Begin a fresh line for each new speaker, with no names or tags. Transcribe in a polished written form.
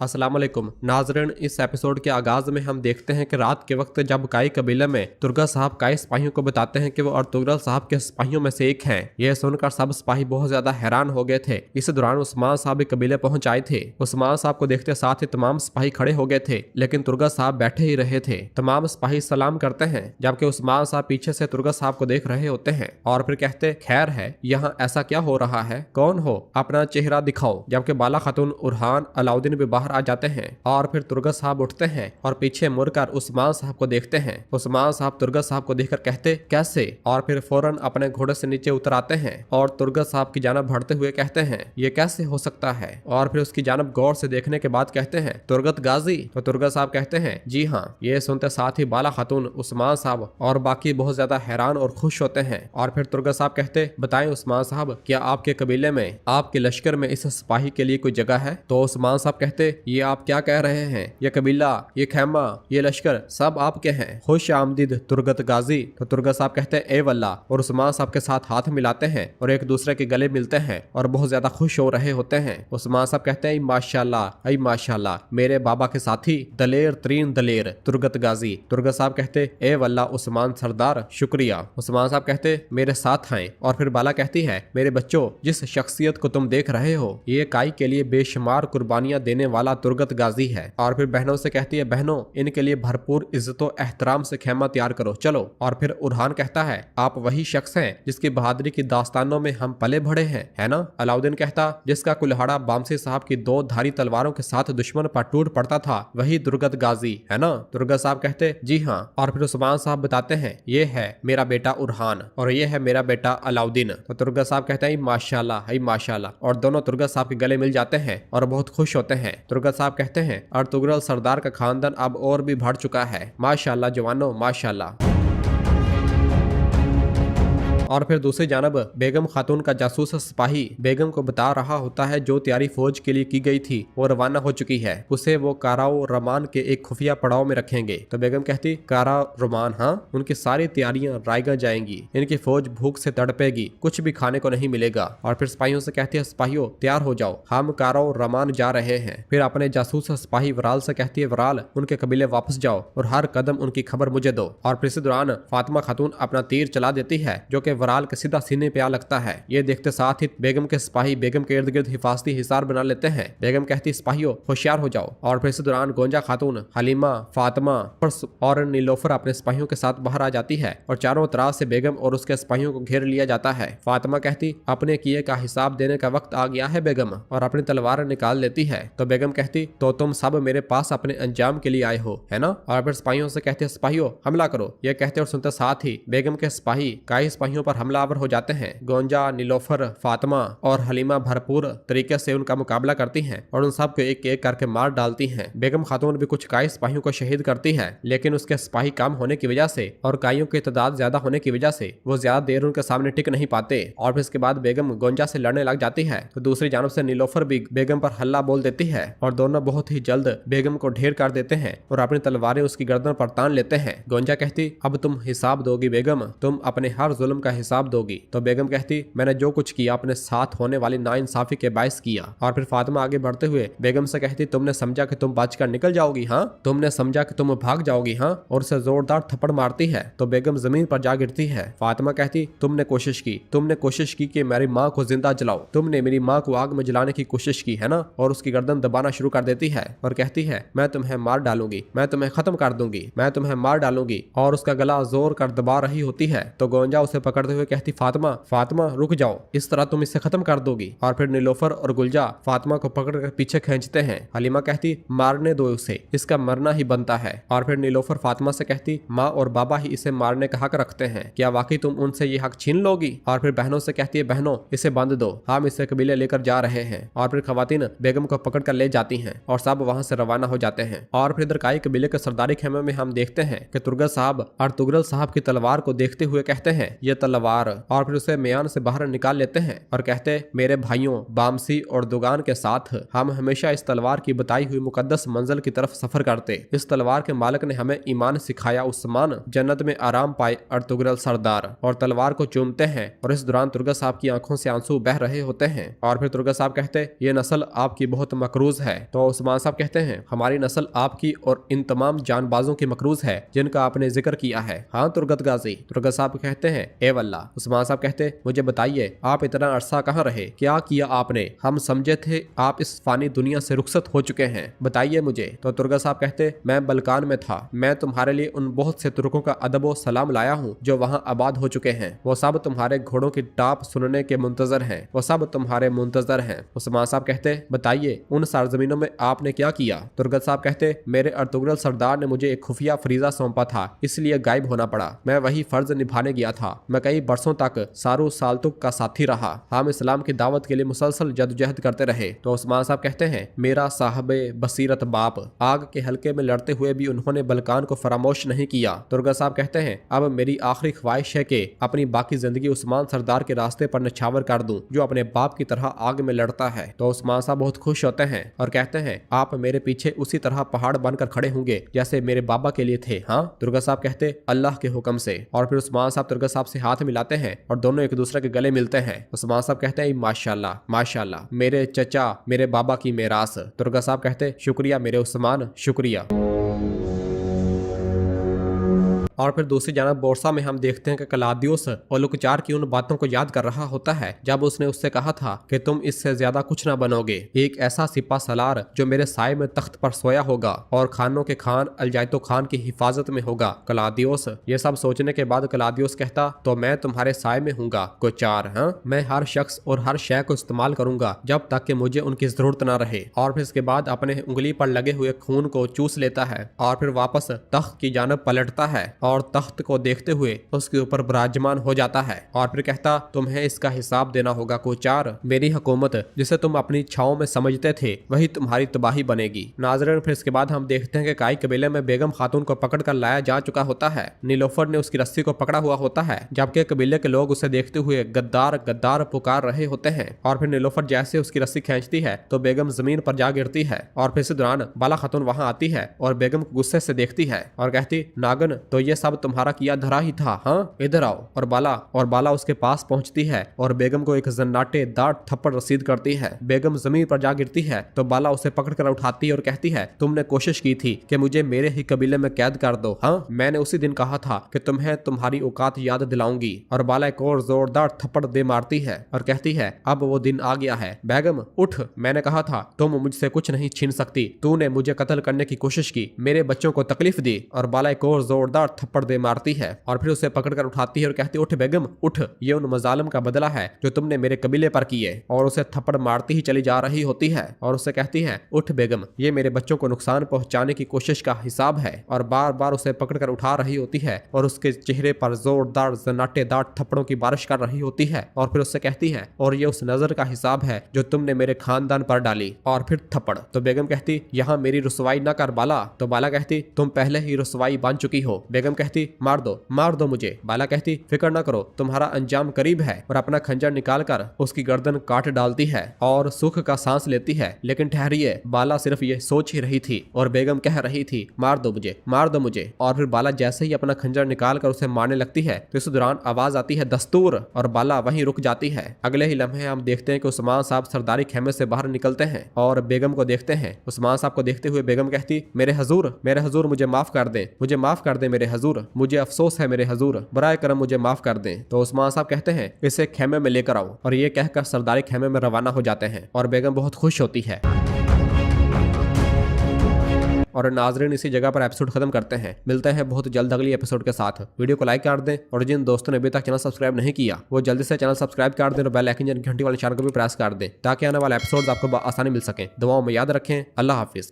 अस्सलाम वालेकुम नाज़रीन। इस एपिसोड के आगाज में हम देखते हैं कि रात के वक्त जब काई कबीले में तुर्गत साहब काई सिपाहियों को बताते हैं कि वो अर्तुगरुल साहब के सिपाहियों में से एक हैं। यह सुनकर सब सिपाही बहुत ज्यादा हैरान हो गए थे। इस दौरान उस्मान साहब भी कबीले पहुंच आए थे। उस्मान साहब को देखते साथ ही तमाम सिपाही खड़े हो गए थे, लेकिन तुर्गत साहब बैठे ही रहे थे। तमाम सिपाही सलाम करते हैं, जबकि उस्मान साहब पीछे से तुर्गत साहब को देख रहे होते हैं और फिर कहते, खैर है, यहाँ ऐसा क्या हो रहा है? कौन हो? अपना चेहरा दिखाओ। जबकि बाला खातून, उरहान, अलाउद्दीन भी बाहर आ जाते हैं और फिर तुर्गत साहब उठते हैं और पीछे मुड़कर उस्मान साहब को देखते हैं। उस्मान साहब तुर्गत साहब को देखकर कहते, कैसे? और फिर फौरन अपने घोड़े से नीचे उतर आते हैं और तुर्गत साहब की जानब बढ़ते हुए कहते हैं, ये कैसे हो सकता है? और फिर उसकी जानब गौर से देखने के बाद कहते हैं, तुर्गत गाजी? तो तुर्गत साहब कहते हैं, जी हाँ। ये सुनते साथ ही बाला खातून, उस्मान साहब और बाकी बहुत ज्यादा हैरान और खुश होते हैं। और फिर तुर्गत साहब कहते, बताएं उस्मान साहब, क्या आपके कबीले में, आपके लश्कर में इस सिपाही के लिए कोई जगह है? तो उस्मान साहब कहते, ये आप क्या कह रहे हैं? ये कबीला, ये खैमा, ये लश्कर सब आपके हैं। खुश आमदीद तुर्गत गाजी। तो तुर्गत साहब कहते हैं, ए वल्ला। और उस्मान साहब के साथ हाथ मिलाते हैं और एक दूसरे के गले मिलते हैं और बहुत ज्यादा खुश हो रहे होते हैं। उस्मान साहब कहते हैं, माशाल्लाह, ऐ माशाल्लाह, मेरे बाबा के साथी, दलेर तरीन दलेर तुर्गत गाजी। तुर्गत साहब कहते, ए वल्ला उस्मान सरदार, शुक्रिया। उस्मान साहब कहते, मेरे साथ आए। और फिर बाला कहती है, मेरे बच्चों, जिस शख्सियत को तुम देख रहे हो, ये काई के लिए बेशुमार कुर्बानियां देने वाला तुर्गत गाजी है। और फिर बहनों से कहती है, बहनों, इनके लिए भरपूर इज्जत और एहतराम से खेमा तैयार करो, चलो। और फिर उरहान कहता है, आप वही शख्स हैं जिसकी बहादुरी की दास्तानों में हम पले बढ़े हैं, है ना? अलाउद्दीन कहता, जिसका कुल्हाड़ा बामसी साहब की 2 धारी तलवारों के साथ दुश्मन पर टूट पड़ता था, वही तुर्गत गाजी, है ना? तुर्गत साहब कहते, जी हाँ। और फिर उस्मान साहब बताते हैं, ये है मेरा बेटा उरहान और ये है मेरा बेटा अलाउद्दीन। तो तुर्गत साहब कहते हैं, माशाल्लाह, माशाल्लाह। और दोनों तुर्गत साहब के गले मिल जाते हैं और बहुत खुश होते हैं। तुर्गत साहब कहते हैं, अर्तुगरुल सरदार का खानदान अब और भी बढ़ चुका है, माशाल्लाह जवानों, माशाल्लाह। और फिर दूसरी जानब बेगम खातून का जासूस सिपाही बेगम को बता रहा होता है जो तैयारी फौज के लिए की गई थी वो रवाना हो चुकी है, उसे वो काराओ रमान के एक खुफिया पड़ाव में रखेंगे। तो बेगम कहती, कारा रोमान? हाँ, उनकी सारी तैयारियां रायगा जाएंगी, इनकी फौज भूख से तड़पेगी, कुछ भी खाने को नहीं मिलेगा। और फिर सिपाहियों से कहती है, सिपाहियों तैयार हो जाओ, हम काराओ रमान जा रहे हैं। फिर अपने जासूस सिपाही वराल से कहती है, वराल, उनके कबीले वापस जाओ और हर कदम उनकी खबर मुझे दो। और फिर इस दौरान फातिमा खातून अपना तीर चला देती है जो कि वराल के सीधा सीने पे आ लगता है। ये देखते साथ ही बेगम के सिपाही बेगम के इर्द गिर्द हिफाजती हिसार बना लेते हैं। बेगम कहती, सिपाहियों होशियार हो जाओ। और फिर इस दौरान गोंजा खातून, हलीमा, फातिमा और नीलोफर अपने सिपाहियों के साथ बाहर आ जाती है और चारों तरफ से बेगम और उसके सिपाहियों को घेर लिया जाता है। फातिमा कहती, अपने किए का हिसाब देने का वक्त आ गया है बेगम, और अपनी तलवार निकाल लेती है। तो बेगम कहती, तो तुम सब मेरे पास अपने अंजाम के लिए आए हो, है ना? और फिर सिपाहियों से कहते हैं, सिपाहियों हमला करो। ये कहते और सुनते साथ ही बेगम के सिपाही कई सिपाहियों पर हमलावर हो जाते हैं। गोंजा, नीलोफर, फातिमा और हलीमा भरपूर तरीके से उनका मुकाबला करती हैं और उन सब को एक एक करके मार डालती हैं। बेगम खातून भी कुछ काई सिपाहियों को शहीद करती है, लेकिन उसके सिपाही कम होने की वजह से और काइयों की तादाद ज्यादा होने की वजह से वो ज्यादा देर उनके सामने टिक नहीं पाते। और फिर इसके बाद बेगम गोंजा से लड़ने लग जाती है, तो दूसरी जानब से नीलोफर भी बेगम पर हल्ला बोल देती है और दोनों बहुत ही जल्द बेगम को ढेर कर देते हैं और अपनी तलवारें उसकी गर्दन पर तान लेते हैं। गोंजा कहती, अब तुम हिसाब दोगी बेगम, तुम अपने हर जुल्म का हिसाब दोगी। तो बेगम कहती, मैंने जो कुछ किया अपने साथ होने वाली नाइंसाफी के बायस किया। और फिर फातिमा आगे बढ़ते हुए बेगम से कहती, तुमने समझा कि तुम बचकर निकल जाओगी? हाँ, तुमने समझा कि तुम भाग जाओगी? हाँ। और उसे जोरदार थप्पड़ मारती है तो बेगम जमीन पर जा गिरती है। फातिमा कहती, तुमने कोशिश की कि मेरी माँ को जिंदा जलाओ, तुमने मेरी माँ को आग में जलाने की कोशिश की, है ना? और उसकी गर्दन दबाना शुरू कर देती है और कहती है, मैं तुम्हें मार डालूंगी, मैं तुम्हें खत्म कर दूंगी, मैं तुम्हें मार डालूंगी। और उसका गला जोर कर दबा रही होती है तो गोंजा उसे पकड़ते हुए कहती, फातिमा, फातिमा रुक जाओ, इस तरह तुम इसे खत्म कर दोगी। और फिर नीलोफर और गुलजा फातिमा को पकड़कर पीछे खींचते हैं। हलीमा कहती, मारने दो उसे, इसका मरना ही बनता है। और फिर नीलोफर फातिमा से कहती, माँ और बाबा ही इसे मारने का हक रखते हैं, क्या वाकई तुम उनसे ये हक छीन लोगी? और फिर बहनों से कहती है, बहनों इसे बंद दो, हम इसे कबीले लेकर जा रहे हैं। और फिर खवातीन बेगम को पकड़ कर ले जाती हैं और सब वहां से रवाना हो जाते हैं। और फिर इधर काई कबीले के सरदारी खेमे में हम देखते हैं कि तुर्गत साहब अर्तुगरुल साहब की तलवार को देखते हुए कहते हैं, ये तलवार और फिर उसे म्यान से बाहर निकाल लेते हैं और कहते, मेरे भाइयों बामसी और दुगान के साथ हम हमेशा इस तलवार की बताई हुई मुकद्दस मंजिल की तरफ सफर करते। इस तलवार के मालिक ने हमें ईमान सिखाया, उस्मान जन्नत में आराम पाए अर्तुगरल सरदार, और तलवार को चूमते हैं। और इस दौरान तुर्गत साहब की आंखों से आंसू बह रहे होते हैं। और फिर तुर्गत साहब कहते, ये नस्ल आपकी बहुत मकरूज है। तो उस्मान साहब कहते हैं, हमारी नस्ल आपकी और इन तमाम जानबाजों की मकरूज है जिनका आपने जिक्र किया है। हाँ तुर्गत गाजी। तुर्गत साहब कहते हैं, ए वल्लाह। उस्मान साहब कहते, मुझे बताइए आप इतना अरसा कहाँ रहे, क्या किया आपने? हम समझे थे आप इस फानी दुनिया से रुखसत हो चुके हैं, बताइए मुझे। तो तुर्गत साहब कहते, मैं बलकान में था। मैं तुम्हारे लिए उन बहुत से तुर्कों का अदब व सलाम लाया हूँ जो वहाँ आबाद हो चुके हैं। वो सब तुम्हारे घोड़ों की टाप सुनने के मुंतजर हैं। वो सब तुम्हारे मुंतजर हैं। उस्मान साहब कहते, बताइए उन सरजमीनों में आपने क्या किया? तुर्गत साहब कहते, मेरे अर्तुगरल सरदार ने मुझे एक खुफिया फरीजा सौंपा था, इसलिए गायब होना पड़ा। मैं वही फर्ज निभाने गया था। मैं कई बरसों तक सारू सालतुक का साथी रहा। हम इस्लाम की दावत के लिए मुसलसल जदोजहद करते रहे। तो उस्मान साहब कहते हैं, मेरा साहबे बसीरत बाप, आग के हल्के में लड़ते हुए भी उन्होंने बलकान को फरामोश नहीं किया। तुर्गत साहब कहते हैं, अब मेरी आखिरी ख्वाहिश है कि अपनी बाकी जिंदगी उस्मान सरदार के रास्ते पर निछावर कर दूं, जो अपने बाप की तरह आग में लड़ता है। तो उस्मान साहब बहुत खुश होते हैं और कहते हैं, आप मेरे पीछे उसी तरह पहाड़ बनकर खड़े होंगे जैसे मेरे बाबा के लिए थे। हाँ तुर्गत साहब कहते, अल्लाह के हुक्म से। और फिर उस्मान साहब तुर्गत साहब से हाथ मिलाते हैं और दोनों एक दूसरे के गले मिलते हैं। उस्मान साहब कहते हैं, माशाल्लाह माशाल्लाह, मेरे चचा मेरे बाबा की मेरास। तुर्गत साहब कहते, शुक्रिया मेरे उस्मान, शुक्रिया। और फिर दूसरी जानब बोरसा में हम देखते हैं कि कलादियोस ओलुकचार की उन बातों को याद कर रहा होता है जब उसने उससे कहा था कि तुम इससे ज्यादा कुछ ना बनोगे, एक ऐसा सिपा सलार जो मेरे साय में तख्त पर सोया होगा और खानों के खान अलजायतो खान की हिफाजत में होगा। कलादियोस ये सब सोचने के बाद कलादियोस कहता, तो मैं तुम्हारे साय में हूँगा कोचार। हाँ, मैं हर शख्स और हर शय को इस्तेमाल करूंगा जब तक कि मुझे उनकी जरूरत ना रहे। और फिर इसके बाद अपने उंगली पर लगे हुए खून को चूस लेता है और फिर वापस तख्त की जानब पलटता है और तख्त को देखते हुए उसके ऊपर विराजमान हो जाता है। और फिर कहता, तुम्हें इसका हिसाब देना होगा कोचार। मेरी हुकूमत जिसे तुम अपनी छाओं में समझते थे वही तुम्हारी तबाही बनेगी। नाज़रीन, फिर इसके बाद हम देखते हैं कि काई कबीले में बेगम खातून को पकड़ कर लाया जा चुका होता है। नीलोफर ने उसकी रस्सी को पकड़ा हुआ होता है जबकि कबीले के लोग उसे देखते हुए गद्दार गद्दार पुकार रहे होते हैं। और फिर नीलोफर जैसे उसकी रस्सी खींचती है तो बेगम जमीन पर जा गिरती है। और फिर इस दौरान बाला खातून वहां आती है और बेगम को गुस्से से देखती है और कहती, नागन तो ये सब तुम्हारा किया धरा ही था। हाँ इधर आओ। और बाला उसके पास पहुंचती है और बेगम को एक जन्नाटे दाट थप्पड़ रसीद करती है। बेगम जमीन पर जा गिरती है तो बाला उसे पकड़कर उठाती है और कहती है, तुमने कोशिश की थी कि मुझे मेरे ही कबीले में कैद कर दो। हाँ, मैंने उसी दिन कहा था कि तुम्हें तुम्हारी औकात याद दिलाऊंगी। और बाला एक और जोरदार थप्पड़ दे मारती है और कहती है, अब वो दिन आ गया है। बेगम उठ, मैंने कहा था तुम मुझसे कुछ नहीं छीन सकती। तूने मुझे कत्ल करने की कोशिश की, मेरे बच्चों को तकलीफ दी। और बाला एक और जोरदार थप्पड़ दे मारती है और फिर उसे पकड़कर उठाती है और कहती है, उठ बेगम उठ, ये उन मजालिम का बदला है जो तुमने मेरे कबीले पर किए। और उसे थप्पड़ मारती ही चली जा रही होती है और उसे कहती है, उठ बेगम, ये मेरे बच्चों को नुकसान पहुंचाने की कोशिश का हिसाब है। और बार बार उसे पकड़कर उठा रही होती है और उसके चेहरे पर जोरदार जन्नाटेदार थप्पड़ों की बारिश कर रही होती है। और फिर उससे कहती है, और ये उस नजर का हिसाब है जो तुमने मेरे खानदान पर डाली। और फिर थप्पड़। तो बेगम कहती, यहाँ मेरी रुसवाई न कर बाला। तो बाला कहती, तुम पहले ही रुसवाई बन चुकी हो। बेगम कहती, मार दो मुझे। बाला कहती, फिक्र न करो, तुम्हारा अंजाम करीब है। और अपना खंजर निकालकर उसकी गर्दन काट डालती है और सुख का सांस लेती है। लेकिन ठहरिए, बाला सिर्फ ये सोच ही रही थी और बेगम कह रही थी, मार दो मुझे, मार दो मुझे। और फिर बाला जैसे ही अपना खंजर निकालकर उसे मारने लगती है तो इस दौरान आवाज आती है, दस्तूर। और बाला वहीं रुक जाती है। अगले ही लम्हे हम देखते हैं कि उस्मान साहब सरदारी खेमे से बाहर निकलते हैं और बेगम को देखते हैं। उस्मान साहब को देखते हुए बेगम कहती, मेरे हजूर मुझे माफ कर दे, मुझे माफ कर दे मेरे हजूर, मुझे अफसोस है मेरे हजूर, बराए करम मुझे माफ कर दें। तो उस्मान साहब कहते हैं, इसे खेमे में लेकर आओ। और ये कहकर सरदारी खेमे में रवाना हो जाते हैं और बेगम बहुत खुश होती है। और नाजरीन, इसी जगह पर एपिसोड खत्म करते हैं। मिलते हैं बहुत जल्द अगली एपिसोड के साथ। वीडियो को लाइक कर दें और जिन दोस्तों ने अभी तक चैनल सब्सक्राइब नहीं किया वो जल्दी से चैनल सब्सक्राइब कर दें और बेल आइकन घंटी वाले निशान को भी प्रेस कर दें ताकि आने वाले एपिसोड आपको आसानी मिल सके। दुआओं में याद रखें। अल्लाह हाफिज।